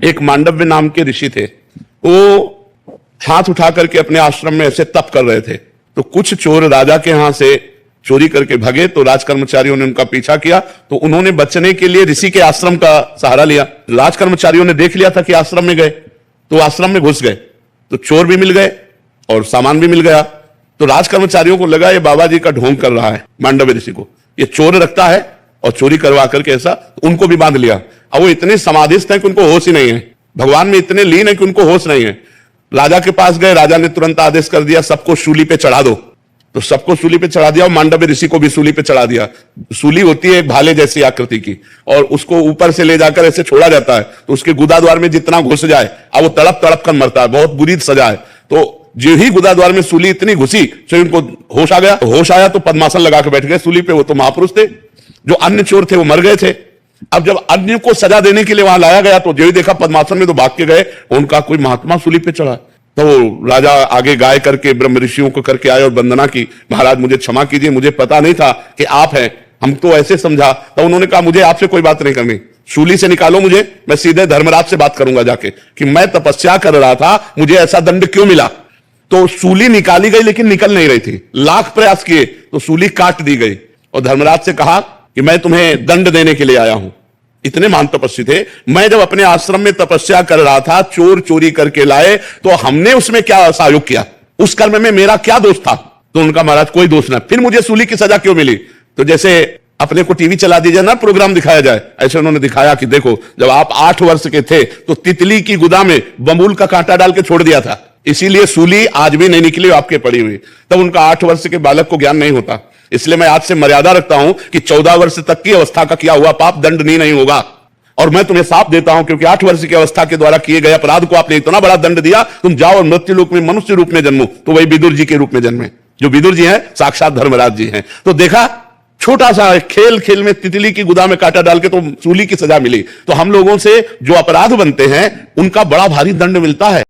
एक मांडव्य नाम के ऋषि थे। वो हाथ उठा करके अपने आश्रम में ऐसे तप कर रहे थे, तो कुछ चोर राजा के यहां से चोरी करके भागे, तो राज कर्मचारियों ने उनका पीछा किया, तो उन्होंने बचने के लिए ऋषि के आश्रम का सहारा लिया। राज कर्मचारियों ने देख लिया था कि आश्रम में गए, तो आश्रम में घुस गए, तो चोर भी मिल गए और सामान भी मिल गया। तो राज कर्मचारियों को लगा ये बाबा जी का ढोंग कर रहा है, मांडव्य ऋषि को ये चोर रखता है और चोरी करवा करके ऐसा, उनको भी बांध लिया। अब वो इतने समाधिस्थ हैं कि उनको होश ही नहीं है, भगवान में इतने लीन है कि उनको होश नहीं है। राजा के पास गए, राजा ने तुरंत आदेश कर दिया सबको सूली पे चढ़ा दो, तो सबको सूली पे चढ़ा दिया और मांडव्य ऋषि को भी सूली पे चढ़ा दिया। सूली होती है एक भाले जैसी आकृति की, और उसको ऊपर से ले जाकर ऐसे छोड़ा जाता है, तो उसके गुदाद्वार में जितना घुस जाए अब वो तड़प तड़प कर मरता है, बहुत बुरी सजा है। तो जो ही गुदाद्वार में सूली इतनी घुसी तो उनको होश आ गया, होश आया तो पद्मासन लगा के बैठ गए सूली पे। वो तो महापुरुष थे, जो अन्य चोर थे वो मर गए थे। अब जब अन्य को सजा देने के लिए वहां लाया गया तो जो ही देखा पद्मासन में, तो भाग के गए, उनका कोई महात्मा सूली पे चढ़ा। तो राजा आगे गाय करके ब्रह्म ऋषियों को करके आए और वंदना की, महाराज मुझे क्षमा कीजिए, मुझे पता नहीं था कि आप हैं, हम तो ऐसे समझा। तो उन्होंने कहा मुझे आपसे कोई बात नहीं करनी, सूली से निकालो मुझे, मैं सीधे धर्मराज से बात करूंगा जाके कि मैं तपस्या कर रहा था, मुझे ऐसा दंड क्यों मिला। तो सूली निकाली गई लेकिन निकल नहीं रही थी, लाख प्रयास किए तो सूली काट दी गई, और धर्मराज से कहा कि मैं तुम्हें दंड देने के लिए आया हूं। इतने महान तपस्वी थे। मैं जब अपने आश्रम में तपस्या कर रहा था, चोर चोरी करके लाए, तो हमने उसमें क्या सहयोग किया, उस कर्म में मेरा क्या दोष था। तो उनका महाराज कोई दोष ना, फिर मुझे सूली की सजा क्यों मिली। तो जैसे अपने को टीवी चला दीजिए ना, प्रोग्राम दिखाया जाए, ऐसे उन्होंने दिखाया कि देखो जब आप 8 वर्ष के थे तो तितली की गुदा में बमूल का कांटा डाल के छोड़ दिया था, इसीलिए सूली आज भी नहीं निकली आपके पड़ी हुई। तब उनका 8 वर्ष के बालक को ज्ञान नहीं होता। इसलिए मैं आज से मर्यादा रखता हूं कि 14 वर्ष तक की अवस्था का किया हुआ पाप दंडनीय नहीं होगा। और मैं तुम्हें साफ देता हूं, क्योंकि 8 वर्ष की अवस्था के द्वारा किए गए अपराध को आपने इतना बड़ा दंड दिया, तुम जाओ और मृत्यु लोक में मनुष्य रूप में जन्मो। तो वही विदुर जी के रूप में जन्मे, जो विदुर जी हैं साक्षात धर्मराज जी हैं। तो देखा, छोटा सा खेल खेल में तितली की गुदा में कांटा डाल के तो सूली की सजा मिली। तो हम लोगों से जो अपराध बनते हैं उनका बड़ा भारी दंड मिलता है।